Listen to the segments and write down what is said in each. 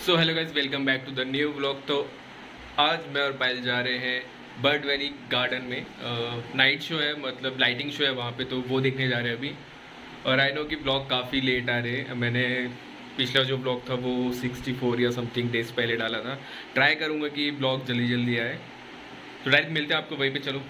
So hello guys, welcome back to the new vlog. तो आज मैं और पायल जा रहे हैं बर्ड वैली गार्डन में। नाइट शो है, मतलब लाइटिंग शो है वहाँ पे, तो वो देखने जा रहे हैं अभी। और आई नो कि ब्लॉग काफ़ी लेट आ रहे हैं। मैंने पिछला जो ब्लॉग था वो 64 या समथिंग डेज पहले डाला था। ट्राई करूँगा कि ब्लॉग जल्दी जल्दी आए। तो डायरेक्ट मिलते हैं आपको वहीं पे। चलो।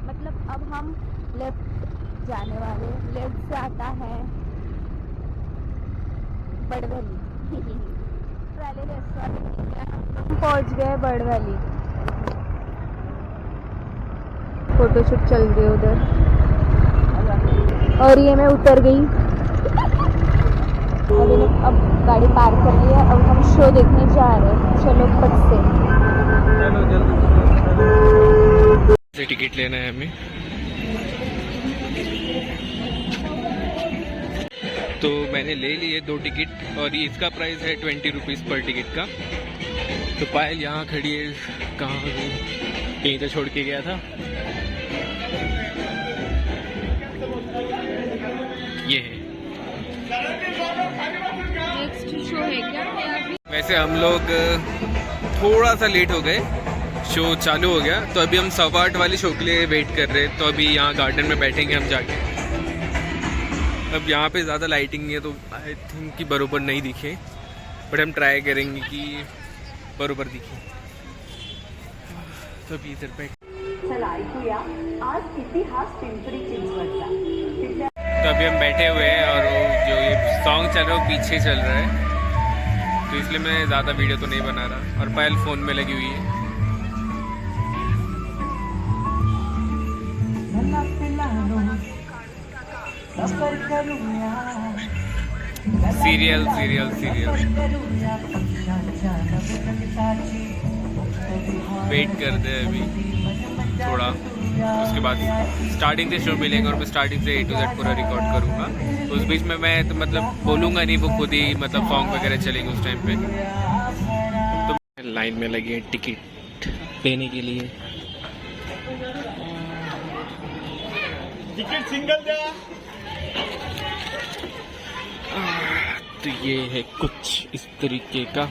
मतलब अब हम लेफ्ट जाने वाले, लेफ्ट से आता है बर्ड वैली वाले रेस्टोरेंट। हम पहुंच गए बर्ड वैली। फोटोशूट चल रही है उधर, और ये मैं उतर गई। अब गाड़ी पार्क कर ली है। अब हम शो देखने जा रहे हैं। चलो फट से। टिकट लेना है हमें, तो मैंने ले लिए 2 टिकट और इसका प्राइस है 20 रुपीज़ पर टिकट का। तो पायल यहाँ खड़ी है, कहाँ गई? कहीं तो छोड़ के गया था। ये है नेक्स्ट शो है क्या? वैसे हम लोग थोड़ा सा लेट हो गए, शो चालू हो गया। तो अभी हम 8:15 वाली शो के लिए वेट कर रहे हैं। तो अभी यहाँ गार्डन में बैठेंगे हम जाके। अब यहाँ पे ज़्यादा लाइटिंग नहीं है तो आई थिंक कि बरोबर नहीं दिखे, बट हम ट्राई करेंगे कि बरोबर दिखे। तो अभी इधर बैठ, चला ऐकूया आज इतिहास पिंपरी चिंचवडचा। तो अभी हम बैठे हुए हैं और वो जो ये सॉन्ग चल रहा है वो पीछे चल रहा है, तो इसलिए मैं ज़्यादा वीडियो तो नहीं बना रहा। और पायल फ़ोन में लगी हुई है। सीरियल सीरियल सीरियल वेट करते हैं अभी थोड़ा, उसके बाद स्टार्टिंग से शो मिलेंगे और मैं starting say A to Z पूरा रिकॉर्ड करूँगा। उस बीच में मैं तो मतलब बोलूँगा नहीं, वो खुद ही मतलब सॉन्ग वगैरह चलेंगे उस टाइम पे। तो लाइन में लगी है टिकट लेने के लिए। टिकट सिंगल द्या। तो ये है कुछ इस तरीके का।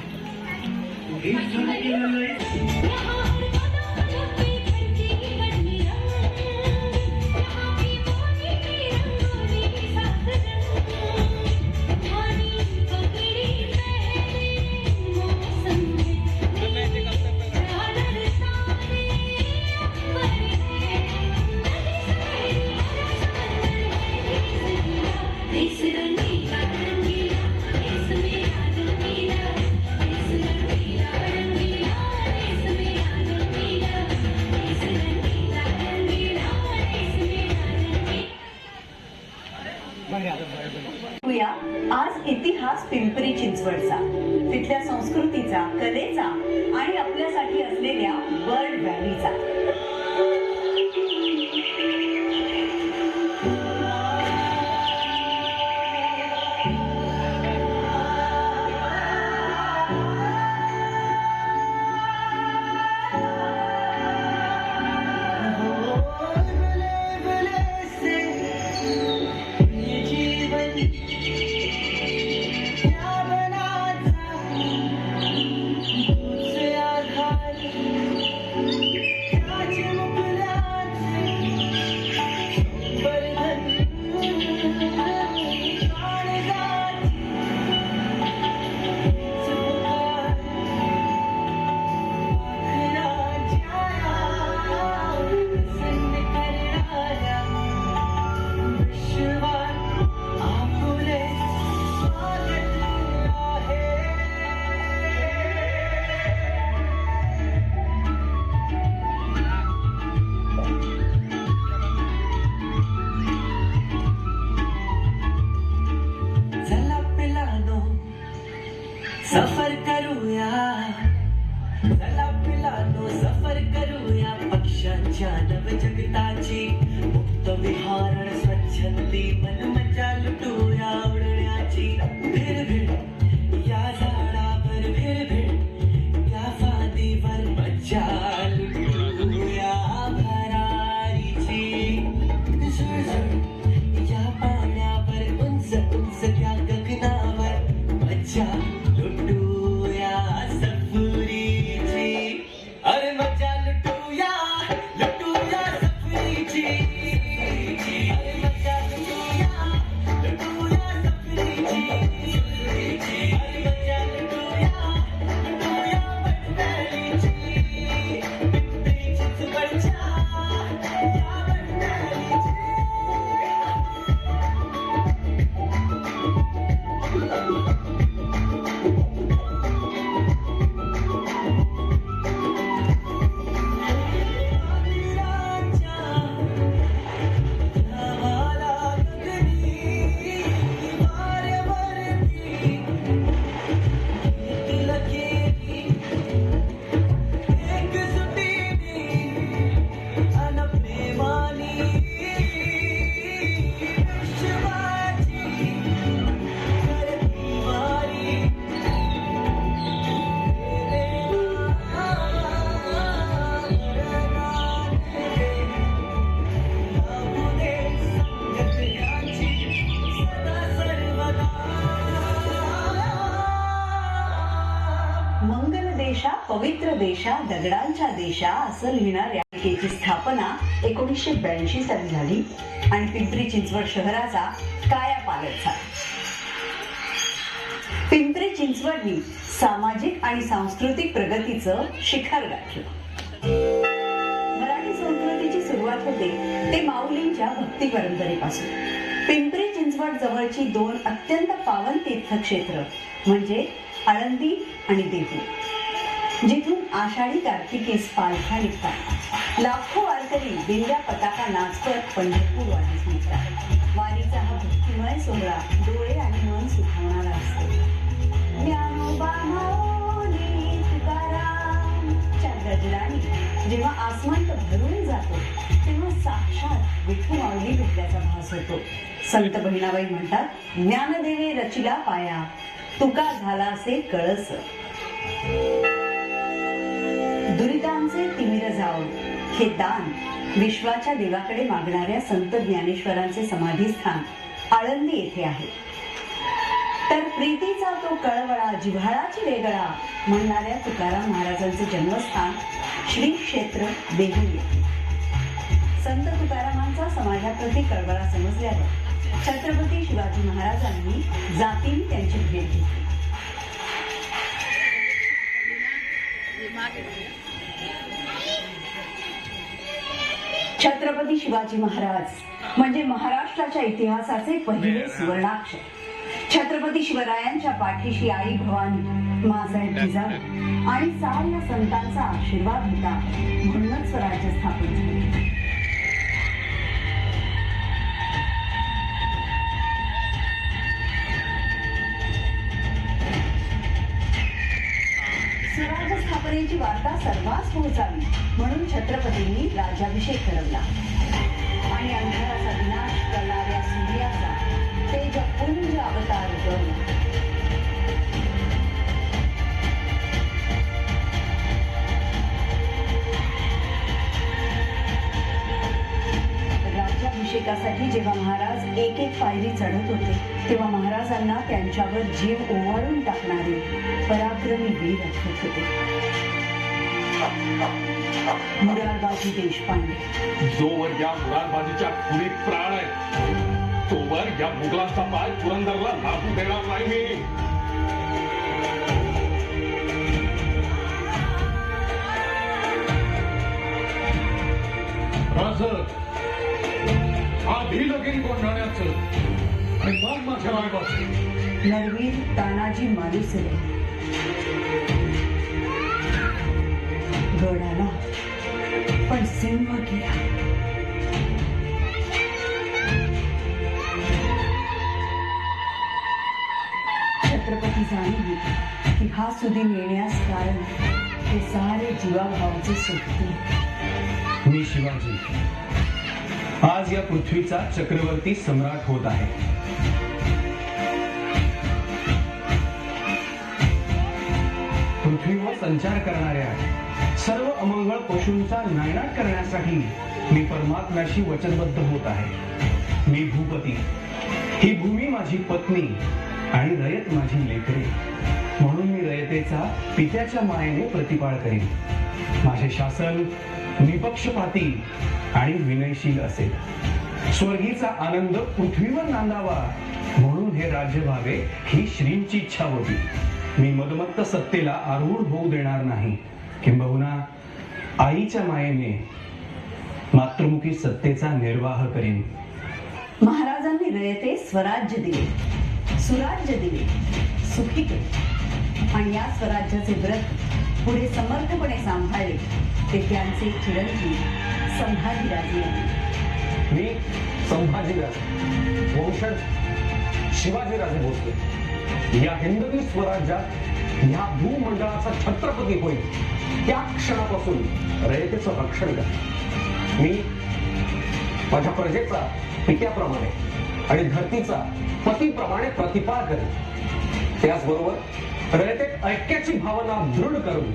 ऐकूया आज इतिहास पिंपरी चिंचवडचा, तिथल्या संस्कृतीचा, कलेचा आणि आपल्यासाठी असलेल्या बर्ड व्हॅलीचा। सफर करूया, चला पिलानो सफर करूया पक्ष्यांच्या नवजगताची, मुक्त विहारण स्वच्छंदी मनमजा लुटूया उडण्याची। भिर भिर या झाडावर भिर भिर मंगल देशा पवित्र देशा दगडांच्या देशा असं लिहिणाऱ्या पालिकेची स्थापना 1982 साली झाली आणि पिंपरी चिंचवड शहराचा कायापालट झाला. पिंपरी चिंचवडनी सामाजिक आणि सांस्कृतिक प्रगतीचं शिखर गाठलं. मराठी संस्कृतीची सुरुवात होते ते माऊलींच्या भक्ती परंपरेपासून. पिंपरी चिंचवड जवळची 2 अत्यंत पावन तीर्थक्षेत्र म्हणजे आळंदी आणि देहू, जिथून आषाढी कार्तिकीस पालख्या निघतात. लाखो वारकरी दिंड्या पताका नाचवत पंढरपूर वारीस निघतात. वारीचा हा भक्तिमय सोहळा डोळे आणि मन सुखावणारा असतो. ज्ञानोबा माऊली तुकारामच्या गजराने जेव्हा आसमंत भरून जातो तेव्हा साक्षात विठू माऊली भेटल्याचा भास होतो. संत बहिणाबाई म्हणतात, ज्ञानदेवे रचिला पाया तुका झाला असे कळस. दुरितांचे तिमिर जाऊ हे दान विश्वाच्या देवाकडे मागणाऱ्या संत ज्ञानेश्वरांचे समाधीस्थान आळंदी येथे आहे. तर प्रीतीचा तो कळवळा जिव्हाळाची वेगळा म्हणणाऱ्या तुकाराम महाराजांचे जन्मस्थान श्री क्षेत्र देहू येथे. संत तुकारामांचा समाजाप्रती कळवळा समजल्यावर छत्रपती शिवाजी महाराजांनी जातीने त्यांची भेट घेतली. छत्रपती शिवाजी महाराज म्हणजे महाराष्ट्राच्या इतिहासाचे पहिले सुवर्णाक्षर. छत्रपती शिवरायांच्या पाठीशी आई भवानी, माँसाहेब जिजाऊ आणि साऱ्या संतांचा आशीर्वाद होता, म्हणूनच स्वराज्य स्थापन झाले. स्वराज्य स्थापनेची वार्ता सर्वांस पोहोचावी म्हणून छत्रपतींनी राज्याभिषेक ठरवला आणि अंधाराचा विनाश करणाऱ्या सूर्याचा तेजपुंज अवतार उगवला. राज्याभिषेकासाठी जेव्हा महाराज एक एक पायरी चढत होते तेव्हा महाराजांना त्यांच्यावर जीव ओवाळून टाकणारे पराक्रमी वीर आठवत होते. मुरारबाजी देशपांडे. जोवर या मुरारबाजीच्या खुरीत प्राण आहे तोवर या मुघलांचा पाय पुरंदरला लागू देणार नाही मी. राज आधी लगीन कोंढाण्याचं आणि मग माझ्या रायबाचं. नरवीर तानाजी मालुसरे. गड आला पण सिंह गेला. छत्रपती जाणीव की हा सुदिन येण्यास कारण हे सारे जीवाभावाचे सोडते. मी शिवाजी आज या पृथ्वीचा चक्रवर्ती सम्राट होत आहे. पृथ्वीवर संचार करणाऱ्या सर्व अमंगळ पशूंचा नायनाट करण्यासाठी मी परमात्म्याशी वचनबद्ध होत आहे. मी भूपती, ही भूमी माझी पत्नी आणि रयत माझी लेकरे, म्हणून मी रयतेचा पित्याच्या मायेने प्रतिपाळ करेन. माझे शासन निपक्षपाती आणि विनयशील असेल. स्वर्गीचा आनंद पृथ्वीवर नांदावा म्हणून हे राज्य व्हावे ही श्रींची इच्छा होती. मी मदमत्त सत्तेला आरूढ होऊ देणार नाही. किंबहुना आईच्या मायेने मातृमुखी सत्तेचा निर्वाह करेन. महाराजांनी रयते स्वराज्य दिले, सुराज्य दिले, सुखी केले आणि या स्वराज्याचे व्रत पुढे समर्थपणे सांभाळले ते त्यांचे चिरंजीव संभाजीराजे. मी संभाजीराजे वंशज शिवाजीराजे भोसले या हिंदवी स्वराज्यात या भूमंडळाचा छत्रपती होईल त्या क्षणापासून रयतेचं रक्षण कर. मी माझ्या प्रजेचा पित्याप्रमाणे आणि धरतीचा पतीप्रमाणे प्रतिपाळ करेन. त्याचबरोबर रयतेत ऐक्याची भावना दृढ करून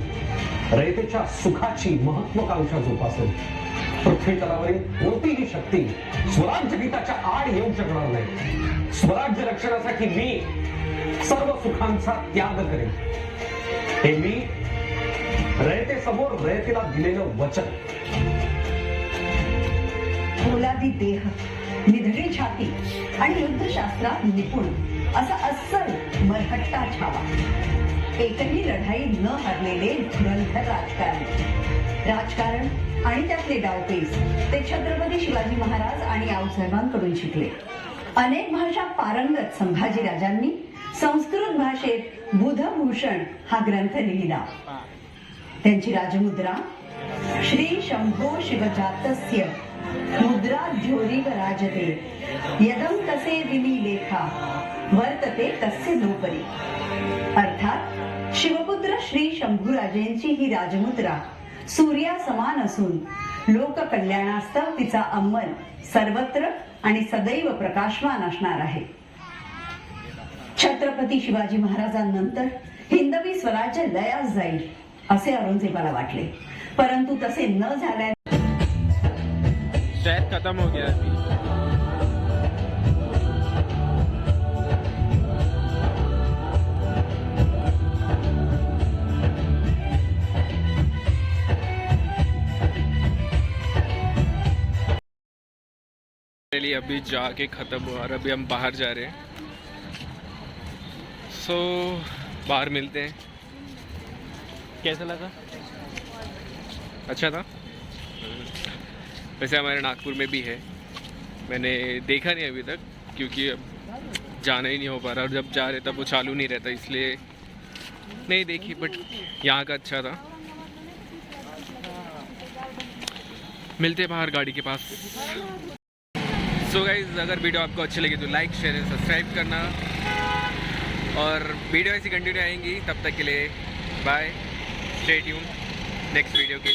रयतेच्या सुखाची महत्वाकांक्षा जोपासेल. पृथ्वी तलावरील कोणतीही शक्ती स्वराज्य गीताच्या आड येऊ शकणार नाही. स्वराज्य रक्षणासाठी मी सर्व सुखांचा त्याग करेन. हे मी रयतेसमोर रयतेला दिलेलं वचन. पोलादी देह, निधडी छाती आणि युद्धशास्त्रात निपुण असा अस्सल मरहट्टा छावा. एकही लढाई न हरलेले धुरंधर राजकारण आणि त्यातले डावपेच ते छत्रपती शिवाजी महाराज आणि आऊसाहेबांकडून शिकले. अनेक भाषा पारंगत संभाजी राजांनी संस्कृत भाषेत बुधभूषण हा ग्रंथ लिहिला. त्यांची राजमुद्रा श्री शंभो शिवजातस्य मुद्रा ध्योरीव राजते यदम तसे विनी लेखा वर्तते तस्य नोपरी. अर्थात शिवपुत्र श्री शंभूराजेंची ही राजमुद्रा सूर्या समान असून लोककल्याणास्तव तिचा अंमल सर्वत्र आणि सदैव प्रकाशमान असणार आहे. छत्रपती शिवाजी महाराजांनंतर हिंदवी स्वराज्य लयास जाईल असे औरंगजेबाला वाटले, परंतु तसे न झाल्याने शायद खत्म हो गया अभी. अभी जाके ख़त्म हुआ और अभी हम बाहर जा रहे हैं. सो बाहर मिलते हैं. कैसा लगा? अच्छा था. वैसे हमारे नागपुर में भी है, मैंने देखा नहीं अभी तक क्योंकि अब जाना ही नहीं हो पा रहा, और जब जा रहे तब वो चालू नहीं रहता इसलिए नहीं देखी. बट यहाँ का अच्छा था. मिलते हैं बाहर गाड़ी के पास. सो गाइज, अगर वीडियो आपको अच्छी लगी तो लाइक शेयर एंड सब्सक्राइब करना, और वीडियो ऐसी कंटिन्यू आएंगी. तब तक के लिए bye, stay tune next video के लिए.